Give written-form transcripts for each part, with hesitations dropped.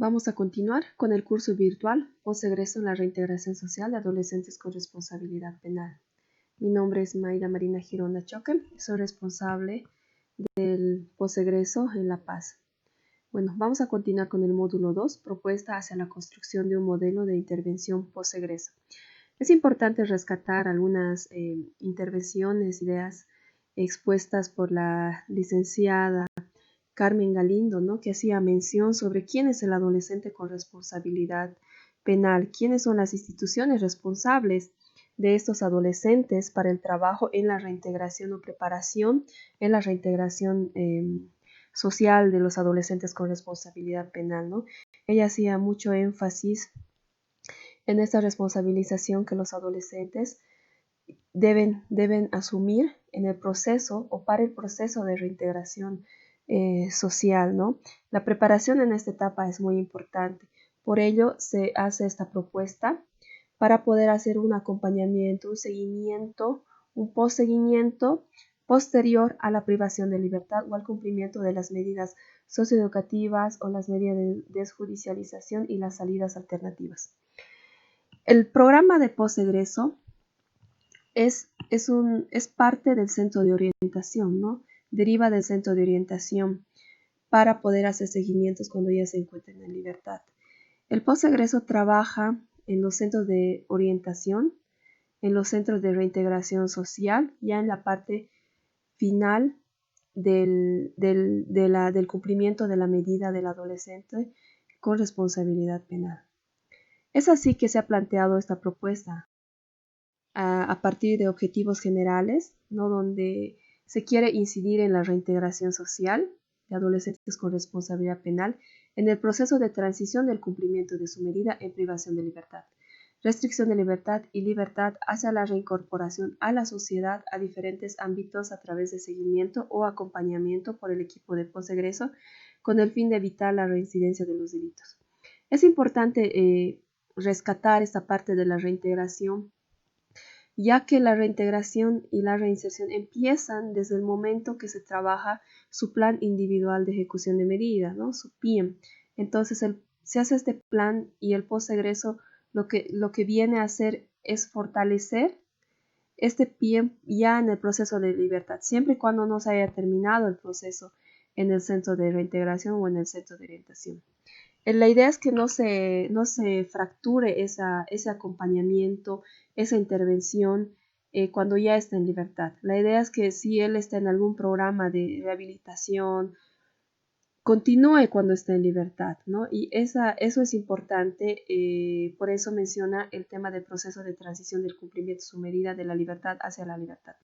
Vamos a continuar con el curso virtual Posegreso en la reintegración social de adolescentes con responsabilidad penal. Mi nombre es Maida Marina Gironda Choque, soy responsable del posegreso en La Paz. Bueno, vamos a continuar con el módulo 2, propuesta hacia la construcción de un modelo de intervención posegreso. Es importante rescatar algunas intervenciones, ideas expuestas por la licenciada Carmen Galindo, ¿no? Que hacía mención sobre quién es el adolescente con responsabilidad penal, quiénes son las instituciones responsables de estos adolescentes para el trabajo en la reintegración o preparación en la reintegración social de los adolescentes con responsabilidad penal, ¿no? Ella hacía mucho énfasis en esta responsabilización que los adolescentes deben asumir en el proceso o para el proceso de reintegración social, ¿no? La preparación en esta etapa es muy importante. Por ello se hace esta propuesta para poder hacer un acompañamiento, un seguimiento, un postseguimiento posterior a la privación de libertad o al cumplimiento de las medidas socioeducativas o las medidas de desjudicialización y las salidas alternativas. El programa de posegreso es parte del centro de orientación, ¿no? Deriva del centro de orientación para poder hacer seguimientos cuando ya se encuentren en libertad. El posegreso trabaja en los centros de orientación, en los centros de reintegración social, ya en la parte final del cumplimiento de la medida del adolescente con responsabilidad penal. Es así que se ha planteado esta propuesta a partir de objetivos generales, ¿no? Donde se quiere incidir en la reintegración social de adolescentes con responsabilidad penal en el proceso de transición del cumplimiento de su medida en privación de libertad, restricción de libertad y libertad hacia la reincorporación a la sociedad a diferentes ámbitos a través de seguimiento o acompañamiento por el equipo de posegreso con el fin de evitar la reincidencia de los delitos. Es importante rescatar esta parte de la reintegración, ya que la reintegración y la reinserción empiezan desde el momento que se trabaja su plan individual de ejecución de medida, ¿no? Su PIEM. Entonces se hace este plan y el posegreso lo que viene a hacer es fortalecer este PIEM ya en el proceso de libertad, siempre y cuando no se haya terminado el proceso en el centro de reintegración o en el centro de orientación. La idea es que no se fracture ese acompañamiento, esa intervención cuando ya está en libertad. La idea es que si él está en algún programa de rehabilitación, continúe cuando está en libertad, ¿no? Y eso es importante, por eso menciona el tema del proceso de transición del cumplimiento de su medida de la libertad hacia la libertad.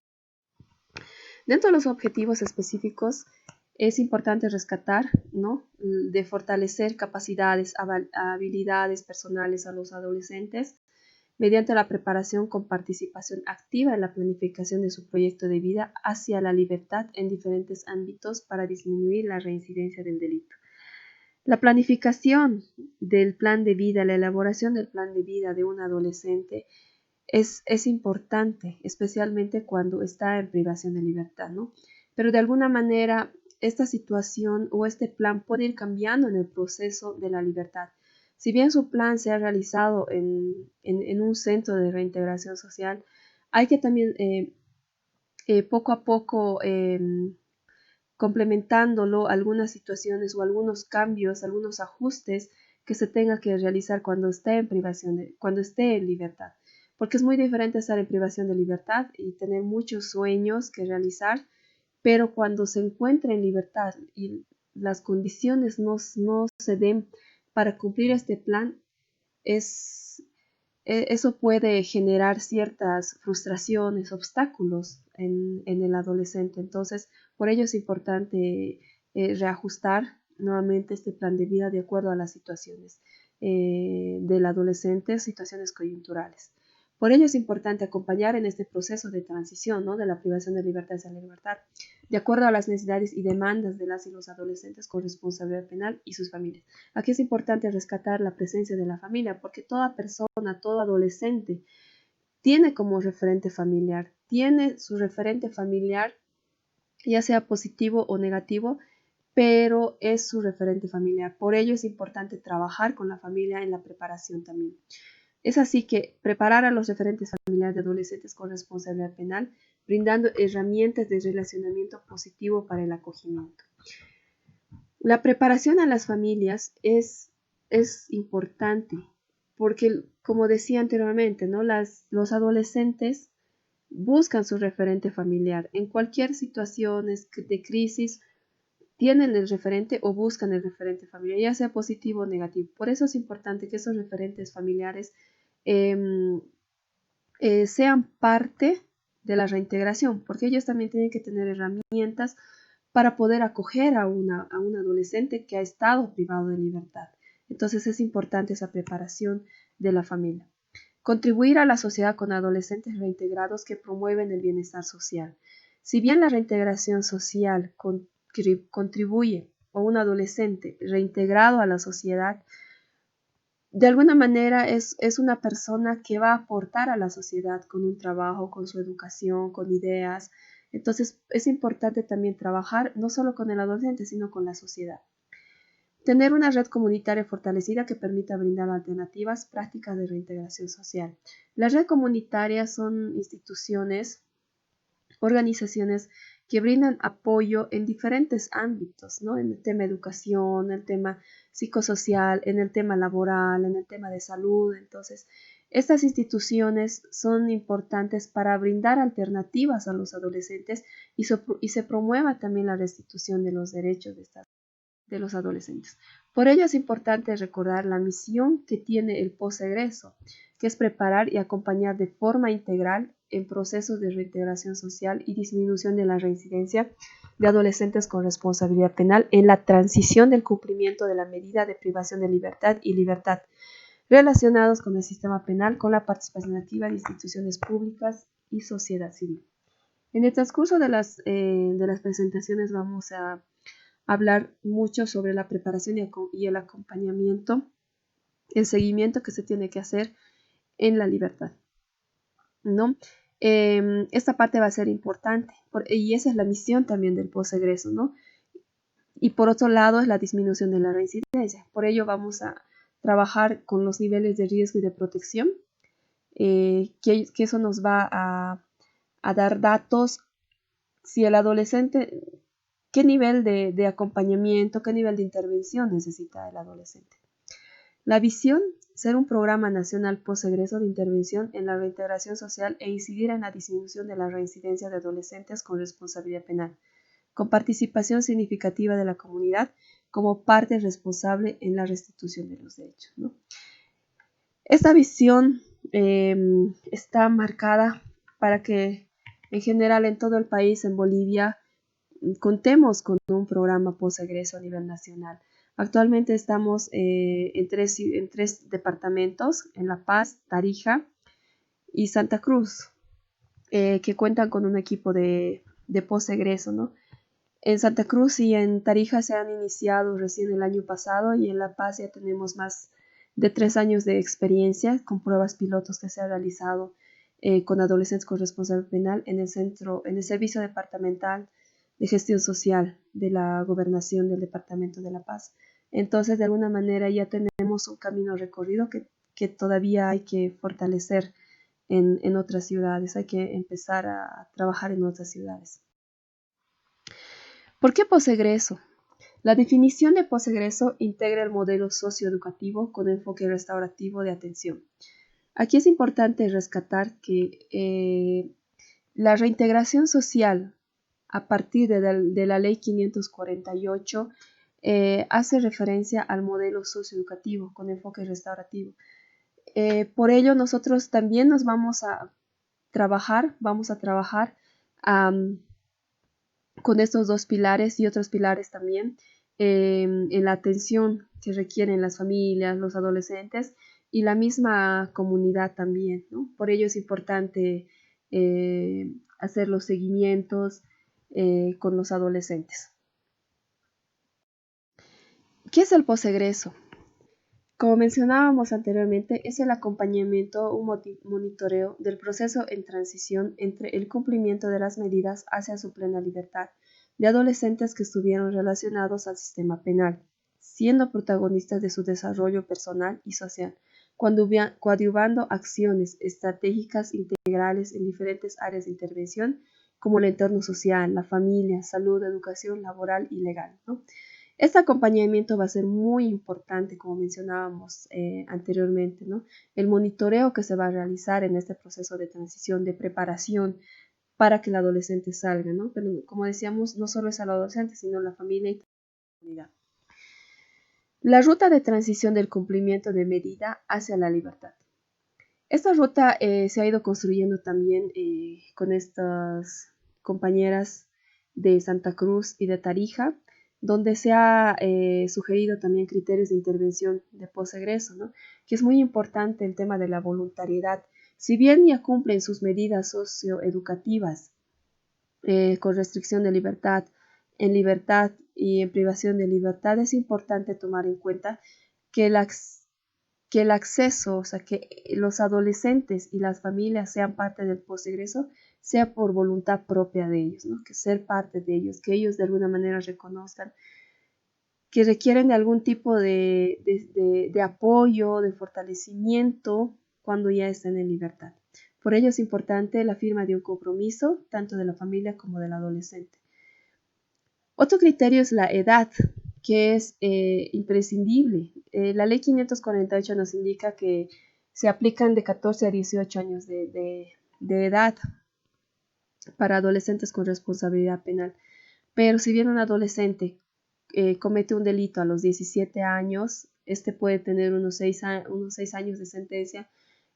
Dentro de los objetivos específicos, es importante rescatar, ¿no? De fortalecer capacidades, habilidades personales a los adolescentes mediante la preparación con participación activa en la planificación de su proyecto de vida hacia la libertad en diferentes ámbitos para disminuir la reincidencia del delito. La planificación del plan de vida, la elaboración del plan de vida de un adolescente es importante, especialmente cuando está en privación de libertad, ¿no? Pero de alguna manera esta situación o este plan puede ir cambiando en el proceso de la libertad. Si bien su plan se ha realizado en un centro de reintegración social, hay que también poco a poco complementándolo algunas situaciones o algunos cambios, algunos ajustes que se tenga que realizar cuando esté en cuando esté en libertad. Porque es muy diferente estar en privación de libertad y tener muchos sueños que realizar, pero cuando se encuentra en libertad y las condiciones no se den para cumplir este plan, eso puede generar ciertas frustraciones, obstáculos en el adolescente. Entonces, por ello es importante reajustar nuevamente este plan de vida de acuerdo a las situaciones del adolescente, situaciones coyunturales. Por ello es importante acompañar en este proceso de transición, ¿no? De la privación de libertad hacia la libertad, de acuerdo a las necesidades y demandas de las y los adolescentes con responsabilidad penal y sus familias. Aquí es importante rescatar la presencia de la familia, porque toda persona, todo adolescente tiene como referente familiar, tiene su referente familiar, ya sea positivo o negativo, pero es su referente familiar. Por ello es importante trabajar con la familia en la preparación también. Es así que preparar a los referentes familiares de adolescentes con responsabilidad penal, brindando herramientas de relacionamiento positivo para el acogimiento. La preparación a las familias es importante porque, como decía anteriormente, ¿no? Los adolescentes buscan su referente familiar. En cualquier situación de crisis, tienen el referente o buscan el referente familiar, ya sea positivo o negativo. Por eso es importante que esos referentes familiares em, sean parte de la reintegración, porque ellos también tienen que tener herramientas para poder acoger a un adolescente que ha estado privado de libertad. Entonces es importante esa preparación de la familia. Contribuir a la sociedad con adolescentes reintegrados que promueven el bienestar social. Si bien la reintegración social contribuye a un adolescente reintegrado a la sociedad, de alguna manera es una persona que va a aportar a la sociedad con un trabajo, con su educación, con ideas. Entonces es importante también trabajar no solo con el adolescente, sino con la sociedad. Tener una red comunitaria fortalecida que permita brindar alternativas prácticas de reintegración social. Las redes comunitarias son instituciones, organizaciones que brindan apoyo en diferentes ámbitos, ¿no? En el tema educación, en el tema psicosocial, en el tema laboral, en el tema de salud. Entonces, estas instituciones son importantes para brindar alternativas a los adolescentes y se promueva también la restitución de los derechos de los adolescentes. Por ello es importante recordar la misión que tiene el posegreso, que es preparar y acompañar de forma integral en procesos de reintegración social y disminución de la reincidencia de adolescentes con responsabilidad penal en la transición del cumplimiento de la medida de privación de libertad y libertad relacionados con el sistema penal, con la participación activa de instituciones públicas y sociedad civil. En el transcurso de las presentaciones vamos a hablar mucho sobre la preparación y el acompañamiento, el seguimiento que se tiene que hacer en la libertad, ¿no? Esta parte va a ser importante y esa es la misión también del posegreso, ¿no? Y por otro lado es la disminución de la reincidencia. Por ello vamos a trabajar con los niveles de riesgo y de protección, que eso nos va a dar datos si el adolescente, qué nivel de acompañamiento, qué nivel de intervención necesita el adolescente. La visión, ser un programa nacional posegreso de intervención en la reintegración social e incidir en la disminución de la reincidencia de adolescentes con responsabilidad penal, con participación significativa de la comunidad como parte responsable en la restitución de los derechos, ¿no? Esta visión está marcada para que en general en todo el país, en Bolivia, contemos con un programa posegreso a nivel nacional. Actualmente estamos en tres departamentos, en La Paz, Tarija y Santa Cruz, que cuentan con un equipo de posegreso, ¿no? En Santa Cruz y en Tarija se han iniciado recién el año pasado y en La Paz ya tenemos más de 3 años de experiencia con pruebas pilotos que se han realizado con adolescentes con responsabilidad penal en el servicio departamental de gestión social de la gobernación del departamento de La Paz. Entonces, de alguna manera ya tenemos un camino recorrido que todavía hay que fortalecer en otras ciudades, hay que empezar a trabajar en otras ciudades. ¿Por qué posegreso? La definición de posegreso integra el modelo socioeducativo con enfoque restaurativo de atención. Aquí es importante rescatar que la reintegración social a partir de la ley 548 hace referencia al modelo socioeducativo con enfoque restaurativo. Por ello nosotros también nos vamos a trabajar con estos dos pilares y otros pilares también en la atención que requieren las familias, los adolescentes y la misma comunidad también, ¿no? Por ello es importante hacer los seguimientos con los adolescentes. ¿Qué es el posegreso? Como mencionábamos anteriormente, es el acompañamiento o monitoreo del proceso en transición entre el cumplimiento de las medidas hacia su plena libertad, de adolescentes que estuvieron relacionados al sistema penal, siendo protagonistas de su desarrollo personal y social, coadyuvando acciones estratégicas integrales en diferentes áreas de intervención, como el entorno social, la familia, salud, educación, laboral y legal, ¿no? Este acompañamiento va a ser muy importante, como mencionábamos anteriormente, ¿no? El monitoreo que se va a realizar en este proceso de transición, de preparación para que el adolescente salga, ¿no? Pero como decíamos, no solo es al adolescente, sino la familia y la comunidad. La ruta de transición del cumplimiento de medida hacia la libertad. Esta ruta se ha ido construyendo también con estas compañeras de Santa Cruz y de Tarija, donde se ha sugerido también criterios de intervención de posegreso, ¿no? Que es muy importante el tema de la voluntariedad. Si bien ya cumplen sus medidas socioeducativas con restricción de libertad, en libertad y en privación de libertad, es importante tomar en cuenta que el acceso, o sea, que los adolescentes y las familias sean parte del posegreso, sea por voluntad propia de ellos, ¿no? Que ser parte de ellos, que ellos de alguna manera reconozcan que requieren de algún tipo de apoyo, de fortalecimiento cuando ya están en libertad. Por ello es importante la firma de un compromiso, tanto de la familia como del adolescente. Otro criterio es la edad, que es imprescindible. La ley 548 nos indica que se aplican de 14 a 18 años de edad para adolescentes con responsabilidad penal. Pero si bien un adolescente comete un delito a los 17 años, este puede tener unos 6 años de sentencia.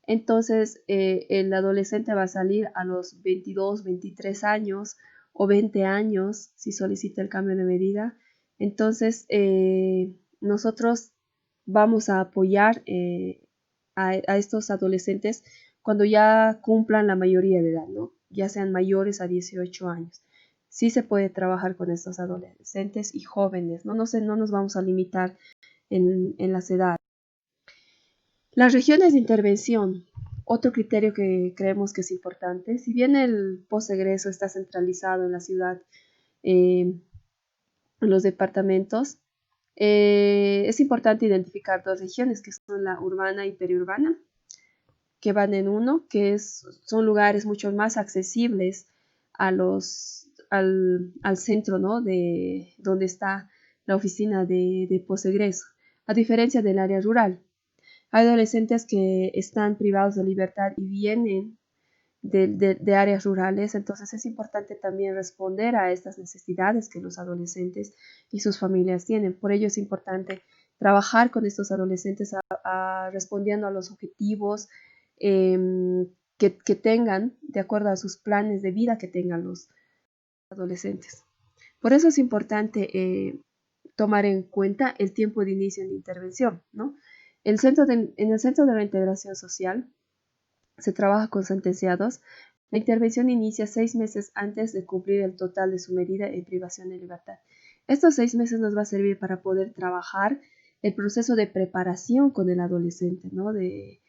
Entonces, el adolescente va a salir a los 22, 23 años o 20 años si solicita el cambio de medida. Entonces, nosotros vamos a apoyar a estos adolescentes cuando ya cumplan la mayoría de edad, ¿no? Ya sean mayores a 18 años. Sí se puede trabajar con estos adolescentes y jóvenes, no nos vamos a limitar en las edades. Las regiones de intervención, otro criterio que creemos que es importante, si bien el posegreso está centralizado en la ciudad, en los departamentos, es importante identificar dos regiones que son la urbana y periurbana, que van en uno, son lugares mucho más accesibles al centro, ¿no? De donde está la oficina de posegreso, a diferencia del área rural. Hay adolescentes que están privados de libertad y vienen de áreas rurales, entonces es importante también responder a estas necesidades que los adolescentes y sus familias tienen. Por ello es importante trabajar con estos adolescentes respondiendo a los objetivos que tengan, de acuerdo a sus planes de vida que tengan los adolescentes. Por eso es importante tomar en cuenta el tiempo de inicio de intervención, ¿no? En el Centro de Reintegración Social se trabaja con sentenciados. La intervención inicia 6 meses antes de cumplir el total de su medida en privación de libertad. Estos 6 meses nos va a servir para poder trabajar el proceso de preparación con el adolescente, ¿no? De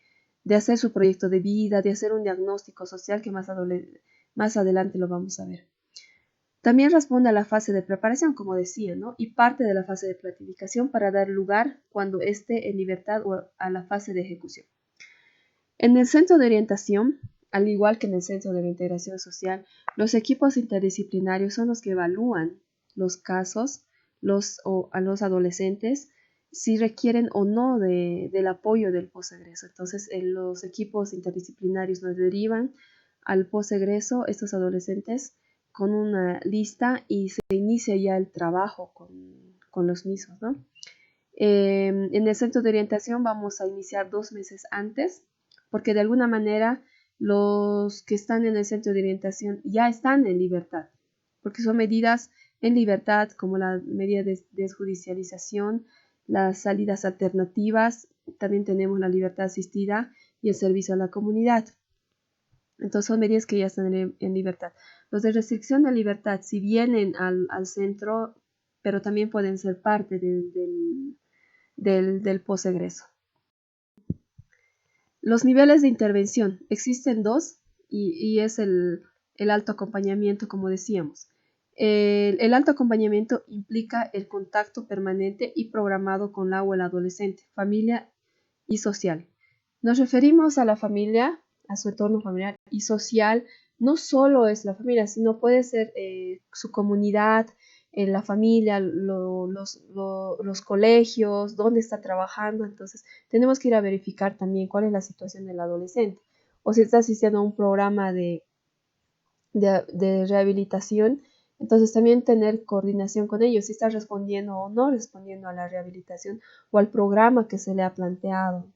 hacer su proyecto de vida, de hacer un diagnóstico social que más adelante lo vamos a ver. También responde a la fase de preparación, como decía, ¿no? Y parte de la fase de planificación para dar lugar cuando esté en libertad o a la fase de ejecución. En el centro de orientación, al igual que en el centro de reintegración social, los equipos interdisciplinarios son los que evalúan los casos a los adolescentes si requieren o no del apoyo del posegreso. Entonces, los equipos interdisciplinarios nos derivan al posegreso estos adolescentes con una lista y se inicia ya el trabajo con los mismos, ¿no? En el centro de orientación vamos a iniciar 2 meses antes, porque de alguna manera los que están en el centro de orientación ya están en libertad, porque son medidas en libertad como la medida de desjudicialización, las salidas alternativas, también tenemos la libertad asistida y el servicio a la comunidad. Entonces son medidas que ya están en libertad. Los de restricción de libertad, si vienen al centro, pero también pueden ser parte del posegreso. Los niveles de intervención, existen dos y es el alto acompañamiento, como decíamos. El alto acompañamiento implica el contacto permanente y programado con la o el adolescente, familia y social. Nos referimos a la familia, a su entorno familiar y social. No solo es la familia, sino puede ser su comunidad, la familia, los colegios, dónde está trabajando. Entonces, tenemos que ir a verificar también cuál es la situación del adolescente. O si está asistiendo a un programa de rehabilitación, entonces también tener coordinación con ellos, si está respondiendo o no respondiendo a la rehabilitación o al programa que se le ha planteado.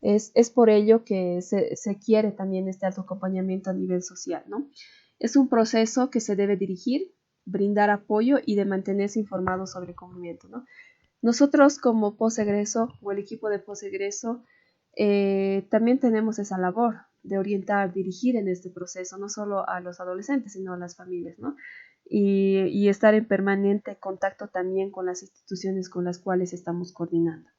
Es por ello que se quiere también este alto acompañamiento a nivel social, ¿no? Es un proceso que se debe dirigir, brindar apoyo y de mantenerse informado sobre el cumplimiento, ¿no? Nosotros como posegreso o el equipo de posegreso también tenemos esa labor de orientar, dirigir en este proceso, no solo a los adolescentes, sino a las familias, ¿no? Y estar en permanente contacto también con las instituciones con las cuales estamos coordinando.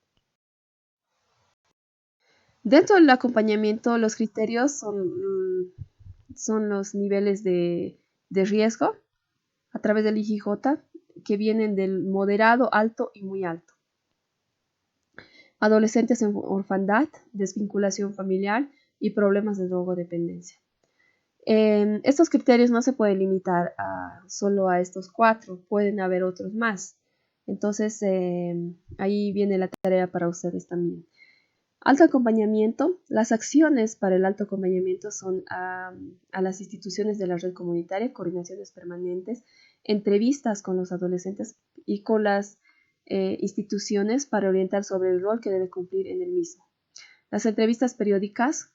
Dentro del acompañamiento, los criterios son los niveles de riesgo a través del IGJ, que vienen del moderado, alto y muy alto. Adolescentes en orfandad, desvinculación familiar y problemas de drogodependencia. Estos criterios no se pueden limitar solo a estos 4, pueden haber otros más. Entonces, ahí viene la tarea para ustedes también. Alto acompañamiento. Las acciones para el alto acompañamiento son a las instituciones de la red comunitaria, coordinaciones permanentes, entrevistas con los adolescentes y con las instituciones para orientar sobre el rol que debe cumplir en el mismo. Las entrevistas periódicas,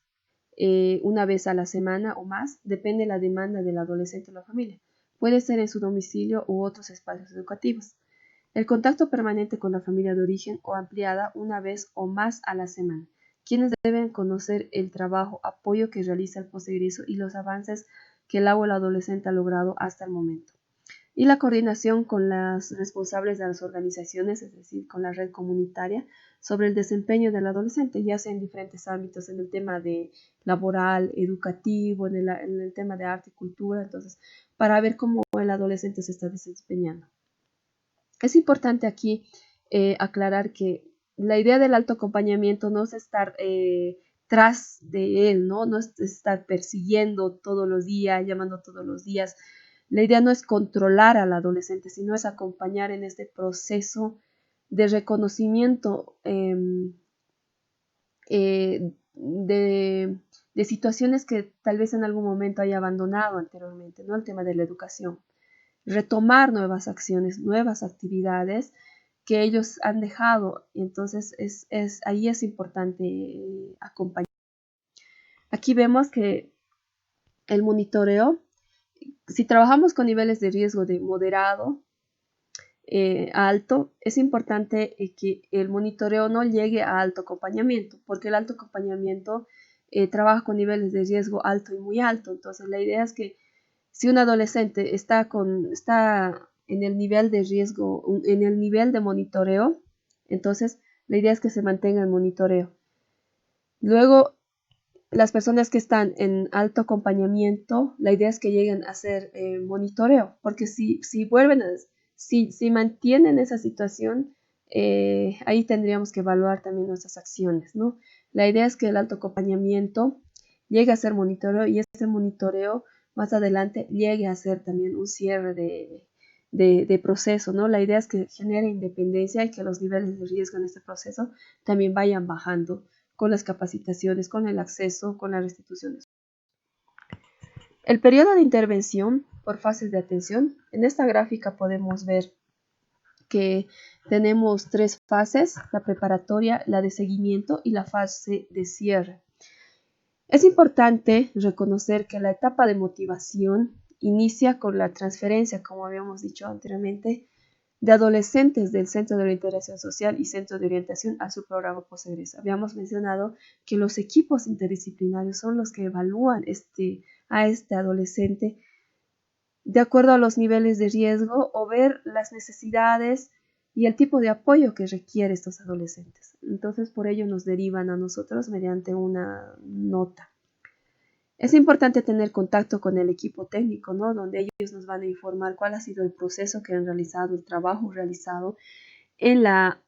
una vez a la semana o más, depende de la demanda del adolescente o la familia. Puede ser en su domicilio u otros espacios educativos. El contacto permanente con la familia de origen o ampliada una vez o más a la semana, quienes deben conocer el trabajo, apoyo que realiza el posegreso y los avances que el o el adolescente ha logrado hasta el momento. Y la coordinación con las responsables de las organizaciones, es decir, con la red comunitaria, sobre el desempeño del adolescente, ya sea en diferentes ámbitos, en el tema de laboral, educativo, en el tema de arte y cultura, entonces, para ver cómo el adolescente se está desempeñando. Es importante aquí aclarar que la idea del alto acompañamiento no es estar tras de él, ¿no? No es estar persiguiendo todos los días, llamando todos los días. La idea no es controlar al adolescente, sino es acompañar en este proceso de reconocimiento de situaciones que tal vez en algún momento haya abandonado anteriormente, ¿no? El tema de la educación. Retomar nuevas acciones, nuevas actividades que ellos han dejado. Y entonces ahí es importante acompañar. Aquí vemos que el monitoreo, si trabajamos con niveles de riesgo de moderado, alto, es importante que el monitoreo no llegue a alto acompañamiento, porque el alto acompañamiento trabaja con niveles de riesgo alto y muy alto. Entonces la idea es que si un adolescente está en el nivel de riesgo, en el nivel de monitoreo, entonces la idea es que se mantenga el monitoreo. Luego, las personas que están en alto acompañamiento, la idea es que lleguen a hacer monitoreo, porque si mantienen esa situación, ahí tendríamos que evaluar también nuestras acciones, ¿no? La idea es que el alto acompañamiento llegue a ser monitoreo y ese monitoreo más adelante llegue a ser también un cierre de proceso, ¿no? La idea es que genere independencia y que los niveles de riesgo en este proceso también vayan bajando con las capacitaciones, con el acceso, con las restituciones. El periodo de intervención por fases de atención. En esta gráfica podemos ver que tenemos 3 fases, la preparatoria, la de seguimiento y la fase de cierre. Es importante reconocer que la etapa de motivación inicia con la transferencia, como habíamos dicho anteriormente, de adolescentes del Centro de Orientación Social y Centro de Orientación a su programa posegreso. Habíamos mencionado que los equipos interdisciplinarios son los que evalúan a este adolescente de acuerdo a los niveles de riesgo o ver las necesidades y el tipo de apoyo que requiere estos adolescentes. Entonces, por ello nos derivan a nosotros mediante una nota. Es importante tener contacto con el equipo técnico, ¿no? Donde ellos nos van a informar cuál ha sido el proceso que han realizado, el trabajo realizado en la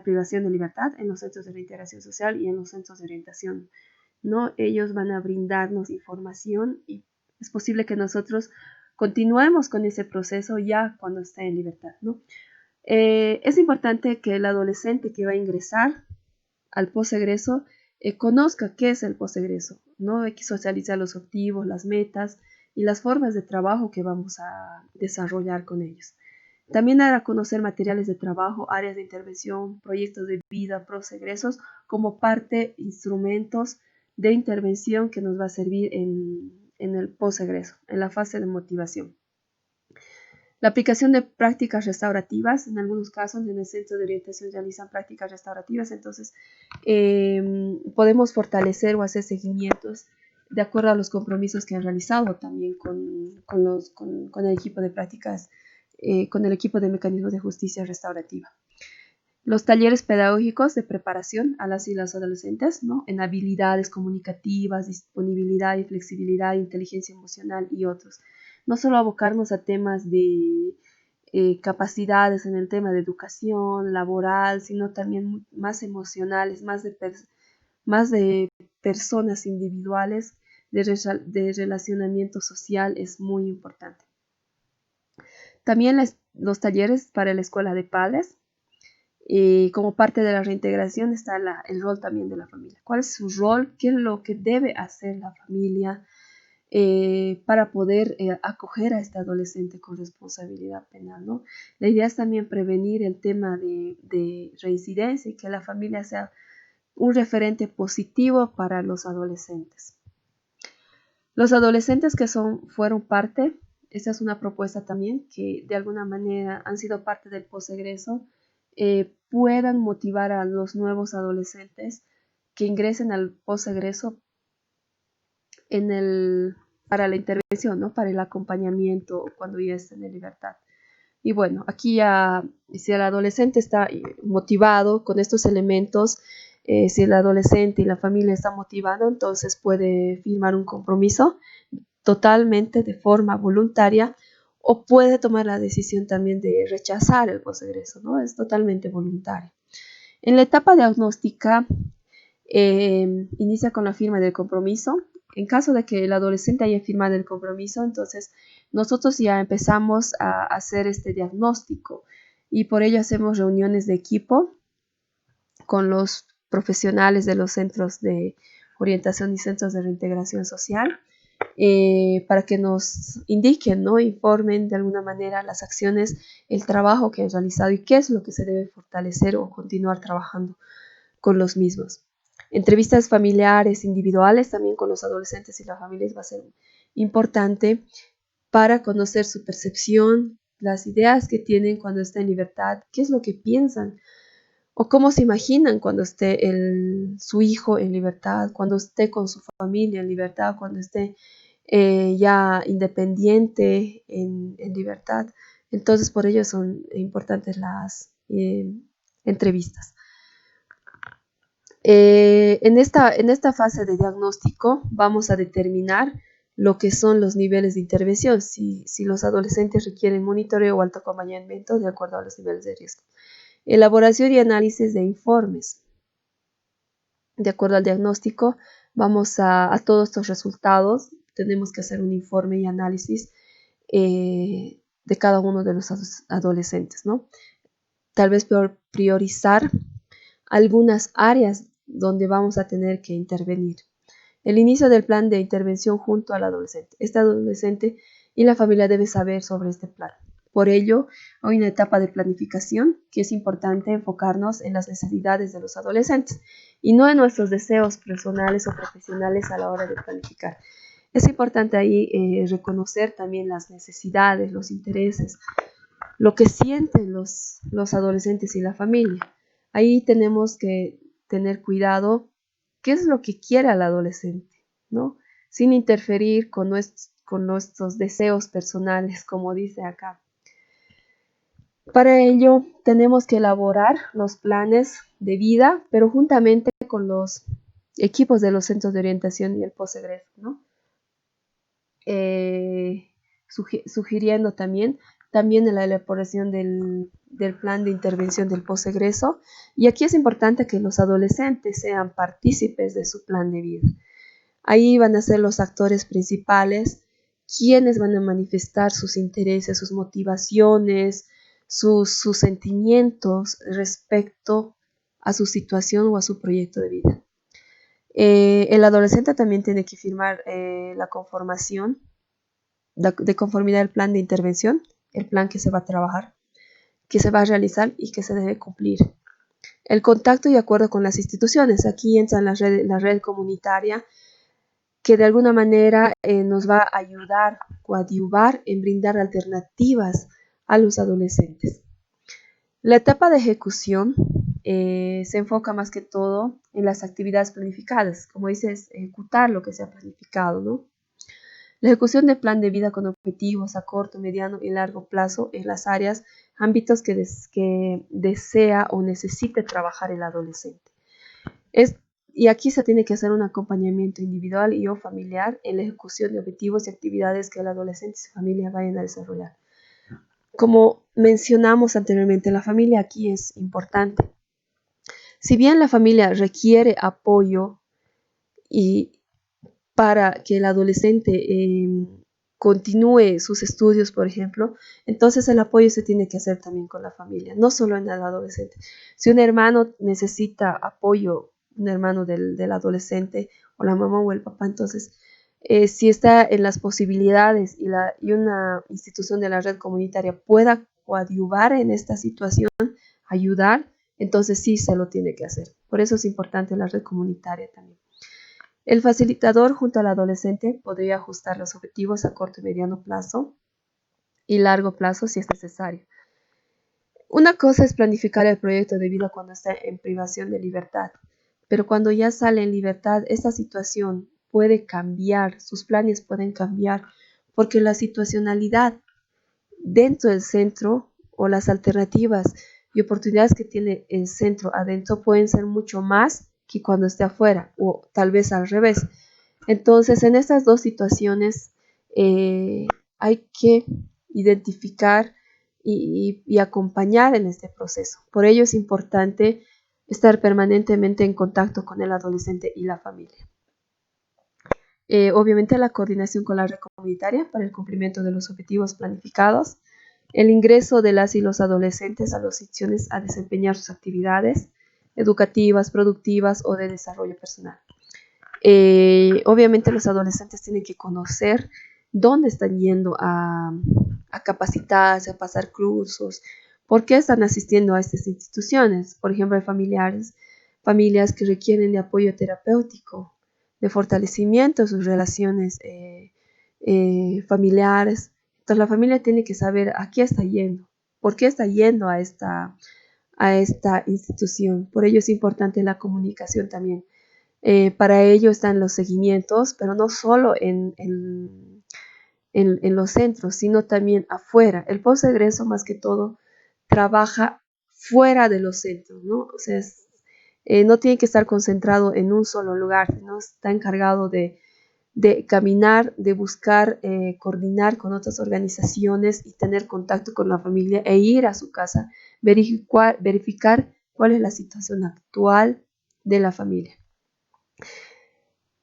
privación de libertad, en los centros de reintegración social y en los centros de orientación, ¿no? Ellos van a brindarnos información y es posible que nosotros continuemos con ese proceso ya cuando esté en libertad, ¿no? Es importante que el adolescente que va a ingresar al posegreso conozca qué es el posegreso, ¿no? Hay que socializar los objetivos, las metas y las formas de trabajo que vamos a desarrollar con ellos. También dar a conocer materiales de trabajo, áreas de intervención, proyectos de vida, prosegresos, como parte, instrumentos de intervención que nos va a servir en el posegreso, en la fase de motivación. La aplicación de prácticas restaurativas, en algunos casos en el centro de orientación realizan prácticas restaurativas, entonces podemos fortalecer o hacer seguimientos de acuerdo a los compromisos que han realizado también con el equipo de prácticas, con el equipo de mecanismos de justicia restaurativa. Los talleres pedagógicos de preparación a las y los adolescentes, ¿no? En habilidades comunicativas, disponibilidad y flexibilidad, inteligencia emocional y otros. No solo abocarnos a temas de capacidades en el tema de educación, laboral, sino también más emocionales, más de personas individuales, de relacionamiento social es muy importante. También los talleres para la escuela de padres. Como parte de la reintegración está el rol también de la familia. ¿Cuál es su rol? ¿Qué es lo que debe hacer la familia para poder acoger a este adolescente con responsabilidad penal, ¿no? La idea es también prevenir el tema de reincidencia y que la familia sea un referente positivo para los adolescentes. Los adolescentes que fueron parte, esta es una propuesta también, que de alguna manera han sido parte del posegreso, puedan motivar a los nuevos adolescentes que ingresen al posegreso para la intervención, ¿no? Para el acompañamiento cuando ya estén en libertad. Y bueno, aquí ya, si el adolescente está motivado con estos elementos, si el adolescente y la familia están motivados, entonces puede firmar un compromiso totalmente de forma voluntaria o puede tomar la decisión también de rechazar el posegreso, ¿no? Es totalmente voluntario. En la etapa diagnóstica, inicia con la firma del compromiso. En caso de que el adolescente haya firmado el compromiso, entonces nosotros ya empezamos a hacer este diagnóstico y por ello hacemos reuniones de equipo con los profesionales de los centros de orientación y centros de reintegración social para que nos indiquen, ¿no? Informen de alguna manera las acciones, el trabajo que han realizado y qué es lo que se debe fortalecer o continuar trabajando con los mismos. Entrevistas familiares, individuales, también con los adolescentes y las familias va a ser importante para conocer su percepción, las ideas que tienen cuando está en libertad, qué es lo que piensan o cómo se imaginan cuando esté su hijo en libertad, cuando esté con su familia en libertad, cuando esté ya independiente en libertad. Entonces, por ello son importantes las entrevistas. En esta fase de diagnóstico vamos a determinar lo que son los niveles de intervención, si los adolescentes requieren monitoreo o alto acompañamiento de acuerdo a los niveles de riesgo. Elaboración y análisis de informes. De acuerdo al diagnóstico, vamos a todos estos resultados, tenemos que hacer un informe y análisis de cada uno de los adolescentes, ¿no? Tal vez priorizar algunas áreas donde vamos a tener que intervenir. El inicio del plan de intervención junto al adolescente. Este adolescente y la familia deben saber sobre este plan. Por ello, hay una etapa de planificación que es importante enfocarnos en las necesidades de los adolescentes y no en nuestros deseos personales o profesionales a la hora de planificar. Es importante ahí reconocer también las necesidades, los intereses, lo que sienten los adolescentes y la familia. Ahí tenemos que tener cuidado qué es lo que quiere el adolescente, ¿no? Sin interferir con nuestros deseos personales, como dice acá. Para ello, tenemos que elaborar los planes de vida, pero juntamente con los equipos de los centros de orientación y el posegreso, ¿no? Sugiriendo también en la elaboración del plan de intervención del posegreso. Y aquí es importante que los adolescentes sean partícipes de su plan de vida. Ahí van a ser los actores principales, quienes van a manifestar sus intereses, sus motivaciones, sus sentimientos respecto a su situación o a su proyecto de vida. El adolescente también tiene que firmar la conformación de conformidad al plan de intervención, el plan que se va a trabajar, que se va a realizar y que se debe cumplir. El contacto y acuerdo con las instituciones. Aquí entra la red comunitaria, que de alguna manera nos va a ayudar, coadyuvar en brindar alternativas a los adolescentes. La etapa de ejecución se enfoca más que todo en las actividades planificadas, como dices, ejecutar lo que se ha planificado, ¿no? La ejecución del plan de vida con objetivos a corto, mediano y largo plazo en las áreas, ámbitos que desea o necesite trabajar el adolescente. Y aquí se tiene que hacer un acompañamiento individual y o familiar en la ejecución de objetivos y actividades que el adolescente y su familia vayan a desarrollar. Como mencionamos anteriormente, la familia aquí es importante. Si bien la familia requiere apoyo y para que el adolescente continúe sus estudios, por ejemplo, entonces el apoyo se tiene que hacer también con la familia, no solo en el adolescente. Si un hermano necesita apoyo, un hermano del adolescente, o la mamá o el papá, entonces, si está en las posibilidades y una institución de la red comunitaria pueda coadyuvar en esta situación, ayudar, entonces sí se lo tiene que hacer. Por eso es importante la red comunitaria también. El facilitador junto al adolescente podría ajustar los objetivos a corto y mediano plazo y largo plazo si es necesario. Una cosa es planificar el proyecto de vida cuando está en privación de libertad, pero cuando ya sale en libertad, esta situación puede cambiar, sus planes pueden cambiar, porque la situacionalidad dentro del centro o las alternativas y oportunidades que tiene el centro adentro pueden ser mucho más que cuando esté afuera, o tal vez al revés. Entonces, en estas dos situaciones hay que identificar y acompañar en este proceso. Por ello es importante estar permanentemente en contacto con el adolescente y la familia. Obviamente la coordinación con la red comunitaria para el cumplimiento de los objetivos planificados, el ingreso de las y los adolescentes a las instituciones a desempeñar sus actividades educativas, productivas o de desarrollo personal. Obviamente los adolescentes tienen que conocer dónde están yendo a capacitarse, a pasar cursos, por qué están asistiendo a estas instituciones. Por ejemplo, hay familias que requieren de apoyo terapéutico, de fortalecimiento de sus relaciones familiares. Entonces la familia tiene que saber a qué está yendo, por qué está yendo a esta institución. Por ello es importante la comunicación también. Para ello están los seguimientos, pero no solo en los centros, sino también afuera. El posegreso, más que todo, trabaja fuera de los centros, ¿no? O sea, no tiene que estar concentrado en un solo lugar, sino está encargado de caminar, de buscar, coordinar con otras organizaciones y tener contacto con la familia e ir a su casa, verificar cuál es la situación actual de la familia.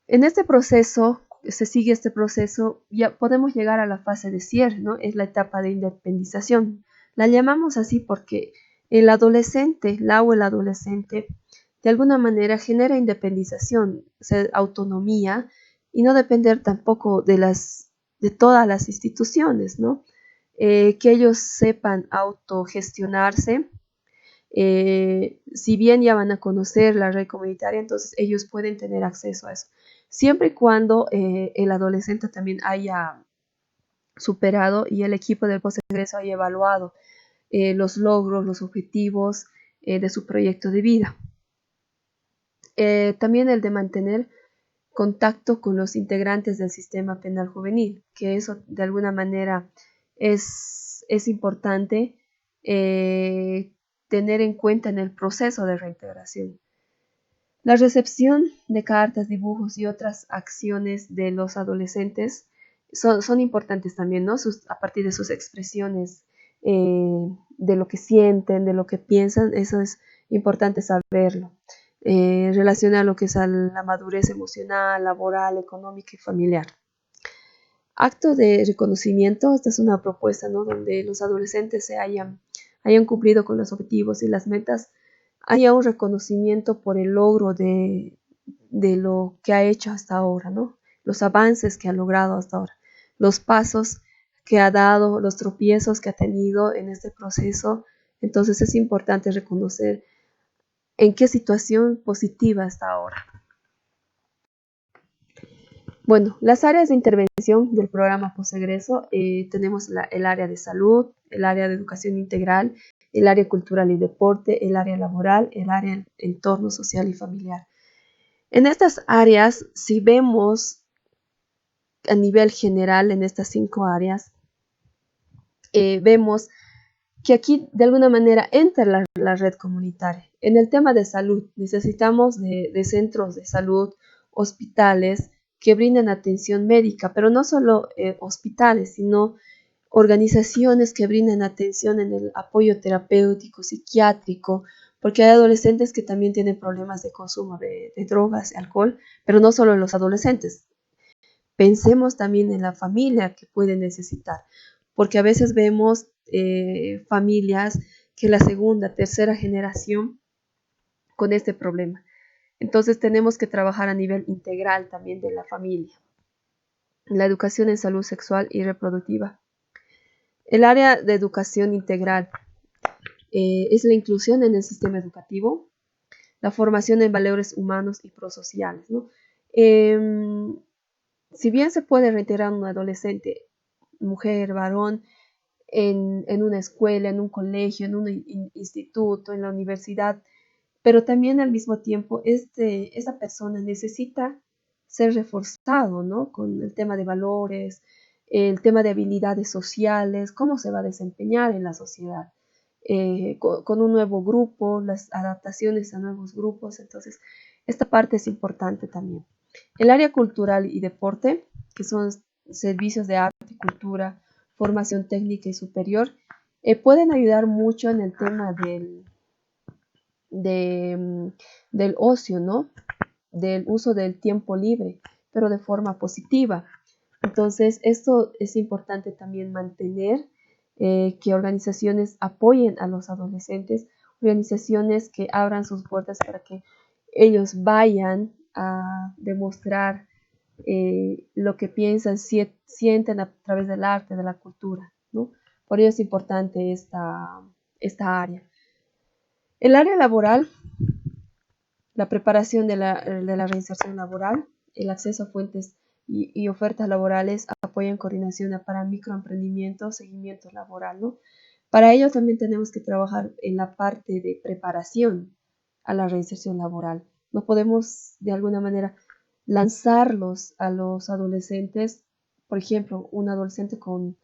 En este proceso, se sigue este proceso, ya podemos llegar a la fase de cierre, ¿no? Es la etapa de independización. La llamamos así porque el adolescente, o el adolescente, de alguna manera genera independización, o sea, autonomía, y no depender tampoco de todas las instituciones, ¿no? Que ellos sepan autogestionarse. Si bien ya van a conocer la red comunitaria, entonces ellos pueden tener acceso a eso, siempre y cuando el adolescente también haya superado y el equipo del posegreso haya evaluado los logros, los objetivos de su proyecto de vida. También el de mantener contacto con los integrantes del sistema penal juvenil, que eso de alguna manera es importante tener en cuenta en el proceso de reintegración. La recepción de cartas, dibujos y otras acciones de los adolescentes son importantes también, ¿no? A partir de sus expresiones, de lo que sienten, de lo que piensan, eso es importante saberlo. Relaciona lo que es a la madurez emocional, laboral, económica y familiar. Acto de reconocimiento, esta es una propuesta, ¿no? Donde los adolescentes hayan cumplido con los objetivos y las metas, haya un reconocimiento por el logro de lo que ha hecho hasta ahora, ¿no? Los avances que ha logrado hasta ahora, los pasos que ha dado, los tropiezos que ha tenido en este proceso. Entonces es importante reconocer en qué situación positiva está ahora. Bueno, las áreas de intervención del programa posegreso, tenemos el área de salud, el área de educación integral, el área cultural y deporte, el área laboral, el área de entorno social y familiar. En estas áreas, si vemos a nivel general en estas 5 áreas, vemos que aquí de alguna manera entra la red comunitaria. En el tema de salud, necesitamos de centros de salud, hospitales que brinden atención médica, pero no solo hospitales, sino organizaciones que brinden atención en el apoyo terapéutico, psiquiátrico, porque hay adolescentes que también tienen problemas de consumo de drogas y alcohol, pero no solo los adolescentes. Pensemos también en la familia que puede necesitar, porque a veces vemos familias que la segunda, tercera generación con este problema. Entonces tenemos que trabajar a nivel integral también de la familia. La educación en salud sexual y reproductiva. El área de educación integral es la inclusión en el sistema educativo, la formación en valores humanos y prosociales, ¿no? Si bien se puede reintegrar un adolescente, mujer, varón, en una escuela, en un colegio, en un instituto, en la universidad, pero también al mismo tiempo esa persona necesita ser reforzado, ¿no? Con el tema de valores, el tema de habilidades sociales, cómo se va a desempeñar en la sociedad, con un nuevo grupo, las adaptaciones a nuevos grupos. Entonces, esta parte es importante también. El área cultural y deporte, que son servicios de arte y cultura, formación técnica y superior, pueden ayudar mucho en el tema del ocio, ¿no? Del uso del tiempo libre, pero de forma positiva. Entonces, esto es importante también mantener, que organizaciones apoyen a los adolescentes, organizaciones que abran sus puertas para que ellos vayan a demostrar lo que piensan, sienten a través del arte, de la cultura, ¿no? Por ello es importante esta área. El área laboral, la preparación de la reinserción laboral, el acceso a fuentes y ofertas laborales, apoyo en coordinación para microemprendimiento, seguimiento laboral, ¿no? Para ello también tenemos que trabajar en la parte de preparación a la reinserción laboral. No podemos de alguna manera lanzarlos a los adolescentes, por ejemplo, un adolescente con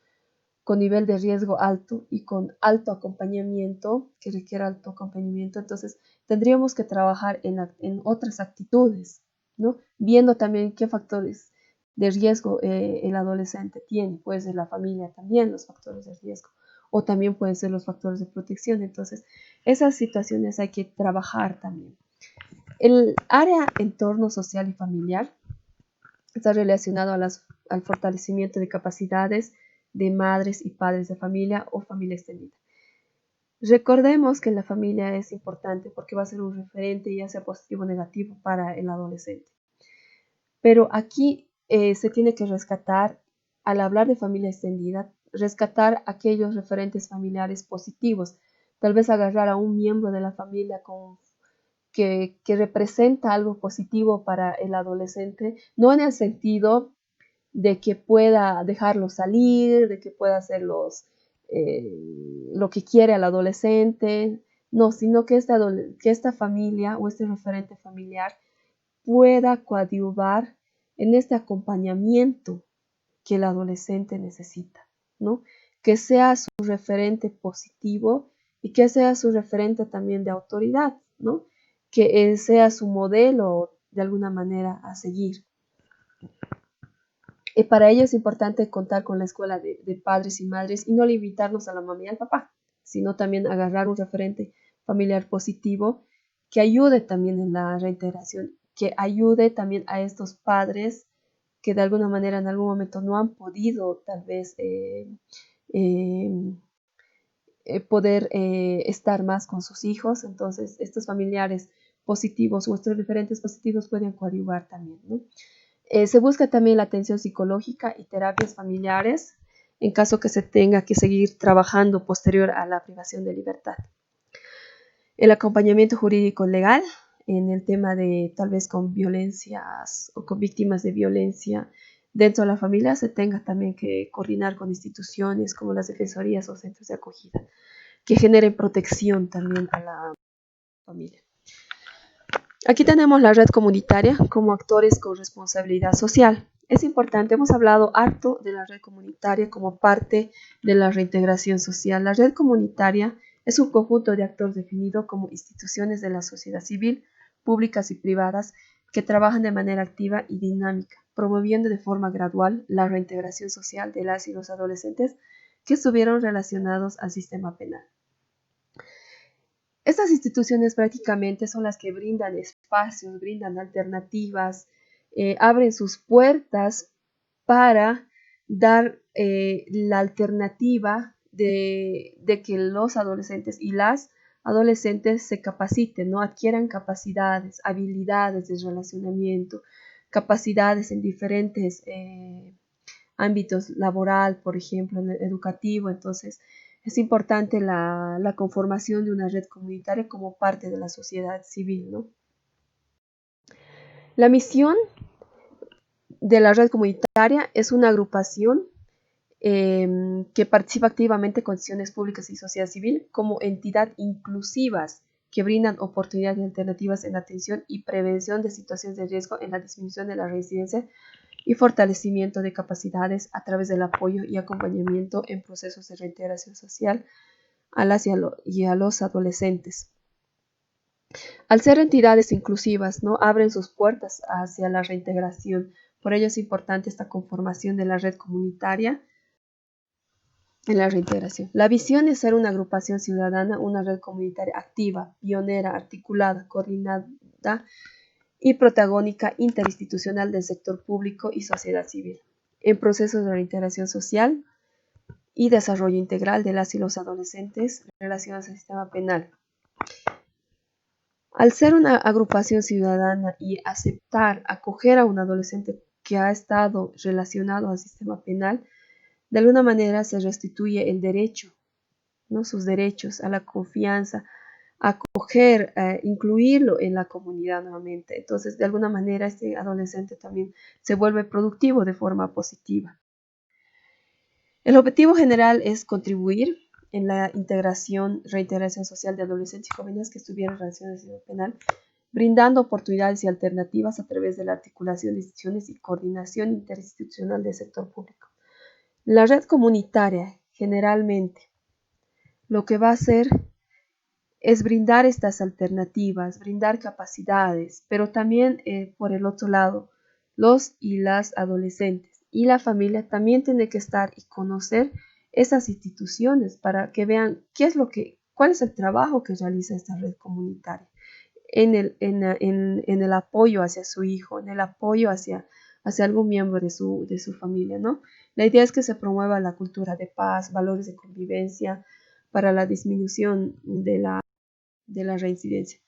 nivel de riesgo alto y con alto acompañamiento, que requiere alto acompañamiento. Entonces, tendríamos que trabajar en otras actitudes, ¿no? Viendo también qué factores de riesgo el adolescente tiene. Puede ser la familia también, los factores de riesgo, o también pueden ser los factores de protección. Entonces, esas situaciones hay que trabajar también. El área entorno social y familiar está relacionado al fortalecimiento de capacidades de madres y padres de familia o familia extendida. Recordemos que la familia es importante porque va a ser un referente, ya sea positivo o negativo, para el adolescente. Pero aquí se tiene que rescatar, al hablar de familia extendida, rescatar aquellos referentes familiares positivos. Tal vez agarrar a un miembro de la familia que representa algo positivo para el adolescente, no en el sentido de que pueda dejarlo salir, de que pueda hacer lo que quiere al adolescente, no, sino que esta familia o este referente familiar pueda coadyuvar en este acompañamiento que el adolescente necesita, ¿no? Que sea su referente positivo y que sea su referente también de autoridad, ¿no? que sea su modelo de alguna manera a seguir. Para ello es importante contar con la escuela de padres y madres y no limitarnos a la mamá y al papá, sino también agarrar un referente familiar positivo que ayude también en la reintegración, que ayude también a estos padres que de alguna manera en algún momento no han podido tal vez poder estar más con sus hijos. Entonces estos familiares positivos o estos referentes positivos pueden coadyuvar también, ¿no? Se busca también la atención psicológica y terapias familiares en caso que se tenga que seguir trabajando posterior a la privación de libertad. El acompañamiento jurídico legal en el tema de tal vez con violencias o con víctimas de violencia dentro de la familia se tenga también que coordinar con instituciones como las defensorías o centros de acogida que generen protección también a la familia. Aquí tenemos la red comunitaria como actores con responsabilidad social. Es importante, hemos hablado harto de la red comunitaria como parte de la reintegración social. La red comunitaria es un conjunto de actores definido como instituciones de la sociedad civil, públicas y privadas, que trabajan de manera activa y dinámica, promoviendo de forma gradual la reintegración social de las y los adolescentes que estuvieron relacionados al sistema penal. Estas instituciones prácticamente son las que brindan espacios, brindan alternativas, abren sus puertas para dar la alternativa de que los adolescentes y las adolescentes se capaciten, ¿no? Adquieran capacidades, habilidades de relacionamiento, capacidades en diferentes ámbitos laboral, por ejemplo, en el educativo. Entonces, es importante la conformación de una red comunitaria como parte de la sociedad civil, ¿no? La misión de la red comunitaria es una agrupación que participa activamente con instituciones públicas y sociedad civil como entidad inclusivas que brindan oportunidades y alternativas en la atención y prevención de situaciones de riesgo en la disminución de la reincidencia y fortalecimiento de capacidades a través del apoyo y acompañamiento en procesos de reintegración social a las y a los adolescentes. Al ser entidades inclusivas, ¿no? Abren sus puertas hacia la reintegración. Por ello es importante esta conformación de la red comunitaria en la reintegración. La visión es ser una agrupación ciudadana, una red comunitaria activa, pionera, articulada, coordinada y protagónica interinstitucional del sector público y sociedad civil, en procesos de reintegración social y desarrollo integral de las y los adolescentes relacionados al sistema penal. Al ser una agrupación ciudadana y aceptar, acoger a un adolescente que ha estado relacionado al sistema penal, de alguna manera se restituye el derecho, ¿no? Sus derechos a la confianza, acoger, incluirlo en la comunidad nuevamente. Entonces, de alguna manera, este adolescente también se vuelve productivo de forma positiva. El objetivo general es contribuir en la integración, reintegración social de adolescentes y jóvenes que estuvieron relacionados con el penal, brindando oportunidades y alternativas a través de la articulación de instituciones y coordinación interinstitucional del sector público. La red comunitaria, generalmente, lo que va a hacer es brindar estas alternativas, brindar capacidades, pero también por el otro lado, los y las adolescentes y la familia también tienen que estar y conocer esas instituciones para que vean cuál es el trabajo que realiza esta red comunitaria en el apoyo hacia su hijo, en el apoyo hacia algún miembro de su familia, ¿no? La idea es que se promueva la cultura de paz, valores de convivencia para la disminución de la reincidencia.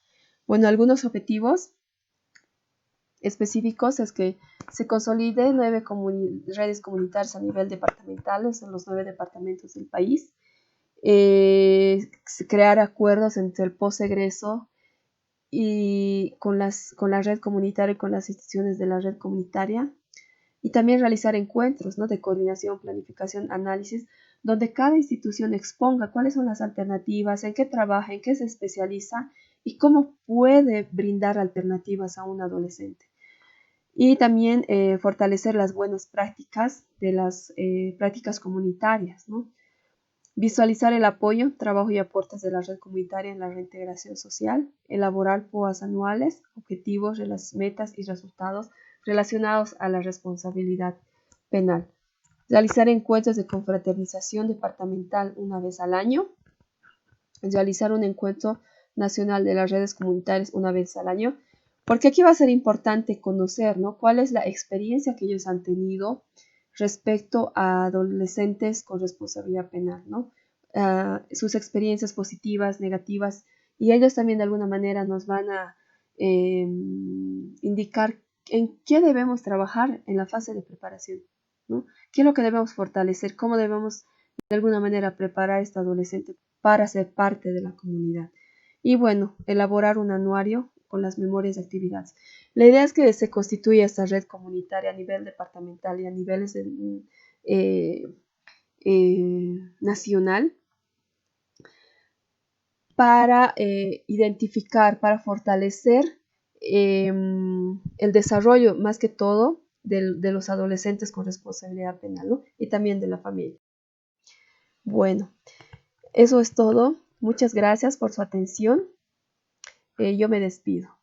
Bueno, algunos objetivos específicos es que se consolide 9 redes comunitarias a nivel departamentales en los 9 departamentos del país, crear acuerdos entre el posegreso y con la red comunitaria y con las instituciones de la red comunitaria, y también realizar encuentros, ¿no? De coordinación, planificación, análisis, donde cada institución exponga cuáles son las alternativas, en qué trabaja, en qué se especializa y cómo puede brindar alternativas a un adolescente. Y también fortalecer las buenas prácticas de las prácticas comunitarias, ¿no? Visualizar el apoyo, trabajo y aportes de la red comunitaria en la reintegración social. Elaborar POAs anuales, objetivos, metas y resultados relacionados a la responsabilidad penal. Realizar encuentros de confraternización departamental una vez al año. Realizar un encuentro nacional de las redes comunitarias una vez al año. Porque aquí va a ser importante conocer, ¿no?, cuál es la experiencia que ellos han tenido respecto a adolescentes con responsabilidad penal, ¿no? Sus experiencias positivas, negativas, y ellos también de alguna manera nos van a indicar en qué debemos trabajar en la fase de preparación, ¿no? ¿Qué es lo que debemos fortalecer? ¿Cómo debemos de alguna manera preparar a este adolescente para ser parte de la comunidad? Y bueno, elaborar un anuario con las memorias de actividades. La idea es que se constituya esta red comunitaria a nivel departamental y a niveles nacional para identificar, para fortalecer el desarrollo más que todo de los adolescentes con responsabilidad penal, ¿no?, y también de la familia. Bueno, eso es todo. Muchas gracias por su atención. Yo me despido.